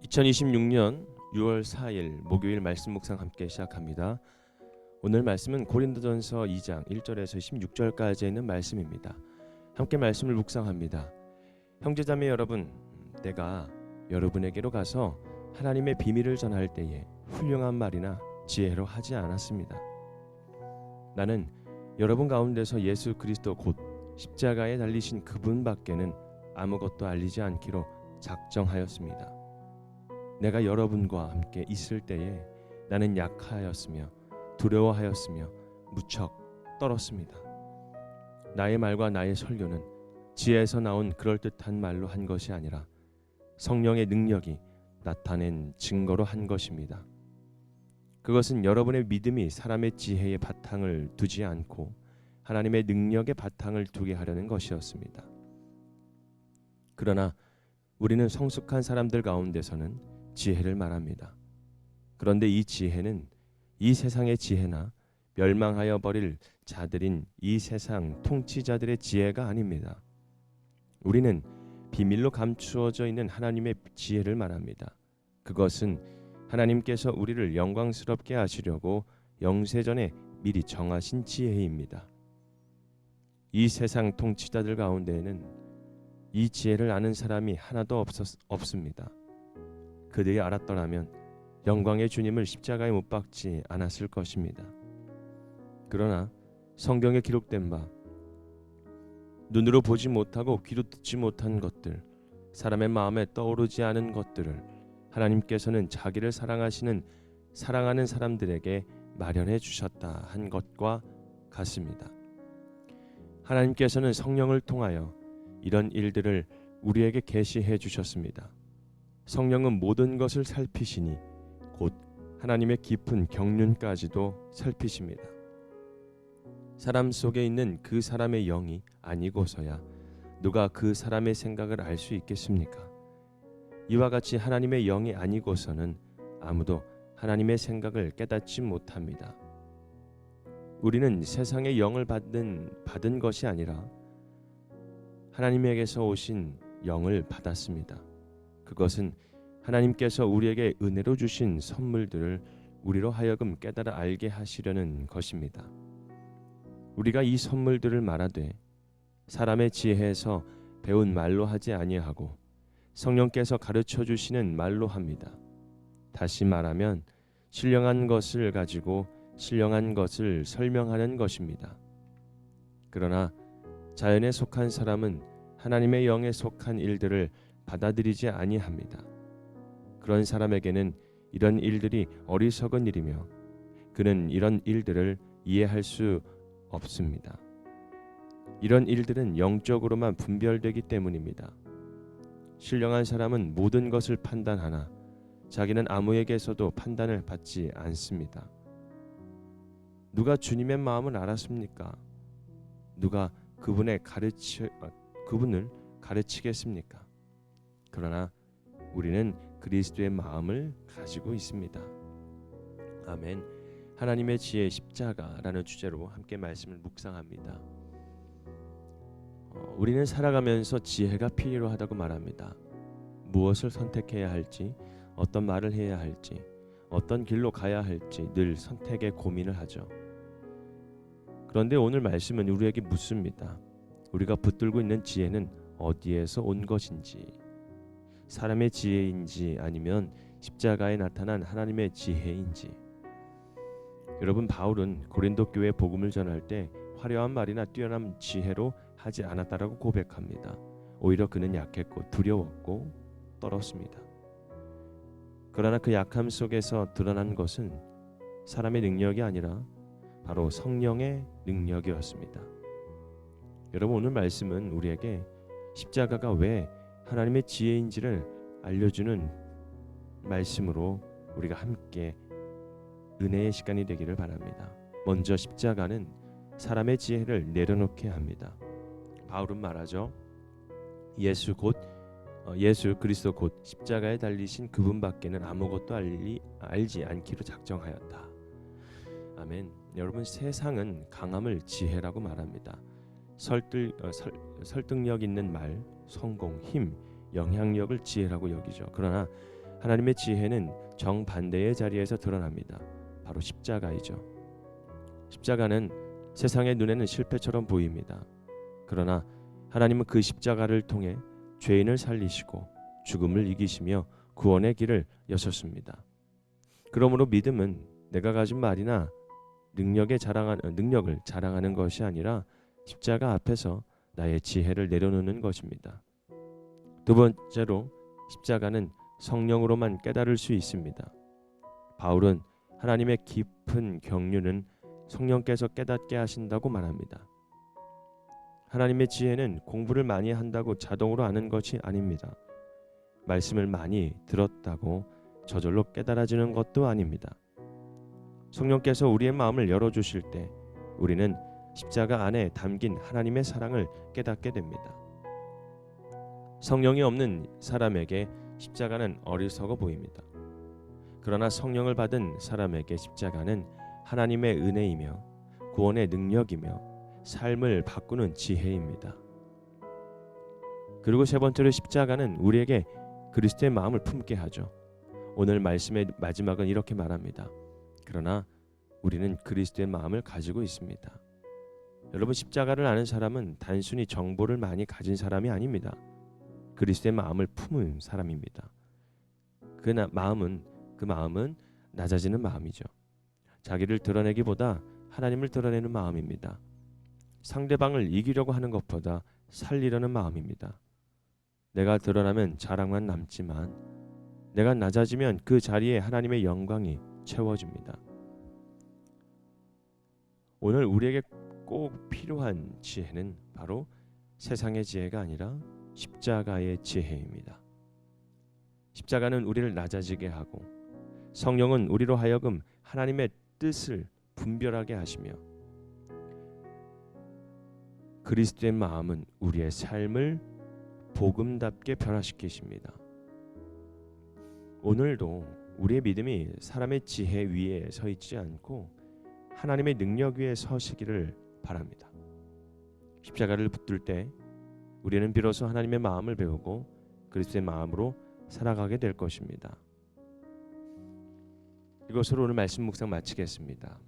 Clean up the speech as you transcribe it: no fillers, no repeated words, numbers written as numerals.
2026년 6월 4일 목요일 말씀 묵상 함께 시작합니다. 오늘 말씀은 고린도전서 2장 1절에서 16절까지 있는 말씀입니다. 함께 말씀을 묵상합니다. 형제자매 여러분, 내가 여러분에게로 가서 하나님의 비밀을 전할 때에 훌륭한 말이나 지혜로 하지 않았습니다. 나는 여러분 가운데서 예수 그리스도 곧 십자가에 달리신 그분밖에는 아무것도 알리지 않기로 작정하였습니다. 내가 여러분과 함께 있을 때에 나는 약하였으며 두려워하였으며 무척 떨었습니다. 나의 말과 나의 설교는 지혜에서 나온 그럴듯한 말로 한 것이 아니라 성령의 능력이 나타낸 증거로 한 것입니다. 그것은 여러분의 믿음이 사람의 지혜의 바탕을 두지 않고 하나님의 능력의 바탕을 두게 하려는 것이었습니다. 그러나 우리는 성숙한 사람들 가운데서는 지혜를 말합니다. 그런데 이 지혜는 이 세상의 지혜나 멸망하여 버릴 자들인 이 세상 통치자들의 지혜가 아닙니다. 우리는 비밀로 감추어져 있는 하나님의 지혜를 말합니다. 그것은 하나님께서 우리를 영광스럽게 하시려고 영세전에 미리 정하신 지혜입니다. 이 세상 통치자들 가운데에는 이 지혜를 아는 사람이 하나도 없습니다. 그들이 알았더라면 영광의 주님을 십자가에 못 박지 않았을 것입니다. 그러나 성경에 기록된 바 눈으로 보지 못하고 귀로 듣지 못한 것들, 사람의 마음에 떠오르지 않은 것들을 하나님께서는 자기를 사랑하는 사람들에게 마련해 주셨다 한 것과 같습니다. 하나님께서는 성령을 통하여 이런 일들을 우리에게 계시해 주셨습니다. 성령은 모든 것을 살피시니 곧 하나님의 깊은 경륜까지도 살피십니다. 사람 속에 있는 그 사람의 영이 아니고서야 누가 그 사람의 생각을 알 수 있겠습니까? 이와 같이 하나님의 영이 아니고서는 아무도 하나님의 생각을 깨닫지 못합니다. 우리는 세상의 영을 받은 것이 아니라 하나님에게서 오신 영을 받았습니다. 그것은 하나님께서 우리에게 은혜로 주신 선물들을 우리로 하여금 깨달아 알게 하시려는 것입니다. 우리가 이 선물들을 말하되 사람의 지혜에서 배운 말로 하지 아니하고 성령께서 가르쳐 주시는 말로 합니다. 다시 말하면 신령한 것을 가지고 신령한 것을 설명하는 것입니다. 그러나 자연에 속한 사람은 하나님의 영에 속한 일들을 받아들이지 아니합니다. 그런 사람에게는 이런 일들이 어리석은 일이며 그는 이런 일들을 이해할 수 없습니다. 이런 일들은 영적으로만 분별되기 때문입니다. 신령한 사람은 모든 것을 판단하나 자기는 아무에게서도 판단을 받지 않습니다. 누가 주님의 마음을 알았습니까? 누가 그분을 가르치겠습니까? 그러나 우리는 그리스도의 마음을 가지고 있습니다. 아멘. 하나님의 지혜 십자가라는 주제로 함께 말씀을 묵상합니다. 우리는 살아가면서 지혜가 필요하다고 말합니다. 무엇을 선택해야 할지, 어떤 말을 해야 할지, 어떤 길로 가야 할지 늘 선택의 고민을 하죠. 그런데 오늘 말씀은 우리에게 묻습니다. 우리가 붙들고 있는 지혜는 어디에서 온 것인지, 사람의 지혜인지 아니면 십자가에 나타난 하나님의 지혜인지. 여러분, 바울은 고린도 교회 복음을 전할 때 화려한 말이나 뛰어난 지혜로 하지 않았다라고 고백합니다. 오히려 그는 약했고 두려웠고 떨었습니다. 그러나 그 약함 속에서 드러난 것은 사람의 능력이 아니라 바로 성령의 능력이었습니다. 여러분, 오늘 말씀은 우리에게 십자가가 왜 하나님의 지혜인지를 알려주는 말씀으로 우리가 함께 은혜의 시간이 되기를 바랍니다. 먼저 십자가는 사람의 지혜를 내려놓게 합니다. 바울은 말하죠. 예수 그리스도 곧 십자가에 달리신 그분밖에는 아무것도 알지 않기로 작정하였다. 아멘. 여러분, 세상은 강함을 지혜라고 말합니다. 설득력 있는 말, 성공, 힘, 영향력을 지혜라고 여기죠. 그러나 하나님의 지혜는 정반대의 자리에서 드러납니다. 바로 십자가이죠. 십자가는 세상의 눈에는 실패처럼 보입니다. 그러나 하나님은 그 십자가를 통해 죄인을 살리시고 죽음을 이기시며 구원의 길을 여셨습니다. 그러므로 믿음은 내가 가진 말이나 능력을 자랑하는 것이 아니라 십자가 앞에서 나의 지혜를 내려놓는 것입니다. 두 번째로 십자가는 성령으로만 깨달을 수 있습니다. 바울은 하나님의 깊은 경륜은 성령께서 깨닫게 하신다고 말합니다. 하나님의 지혜는 공부를 많이 한다고 자동으로 아는 것이 아닙니다. 말씀을 많이 들었다고 저절로 깨달아지는 것도 아닙니다. 성령께서 우리의 마음을 열어주실 때 우리는 십자가 안에 담긴 하나님의 사랑을 깨닫게 됩니다. 성령이 없는 사람에게 십자가는 어리석어 보입니다. 그러나 성령을 받은 사람에게 십자가는 하나님의 은혜이며 구원의 능력이며 삶을 바꾸는 지혜입니다. 그리고 세 번째로 십자가는 우리에게 그리스도의 마음을 품게 하죠. 오늘 말씀의 마지막은 이렇게 말합니다. 그러나 우리는 그리스도의 마음을 가지고 있습니다. 여러분, 십자가를 아는 사람은 단순히 정보를 많이 가진 사람이 아닙니다. 그리스도의 마음을 품은 사람입니다. 그 마음은 낮아지는 마음이죠. 자기를 드러내기보다 하나님을 드러내는 마음입니다. 상대방을 이기려고 하는 것보다 살리려는 마음입니다. 내가 드러나면 자랑만 남지만 내가 낮아지면 그 자리에 하나님의 영광이 채워집니다. 오늘 우리에게 꼭 필요한 지혜는 바로 세상의 지혜가 아니라 십자가의 지혜입니다. 십자가는 우리를 낮아지게 하고 성령은 우리로 하여금 하나님의 뜻을 분별하게 하시며 그리스도의 마음은 우리의 삶을 복음답게 변화시키십니다. 오늘도 우리의 믿음이 사람의 지혜 위에 서 있지 않고 하나님의 능력 위에 서시기를 바랍니다. 십자가를 붙들 때 우리는 비로소 하나님의 마음을 배우고 그리스도의 마음으로 살아가게 될 것입니다. 이것으로 오늘 말씀 묵상 마치겠습니다.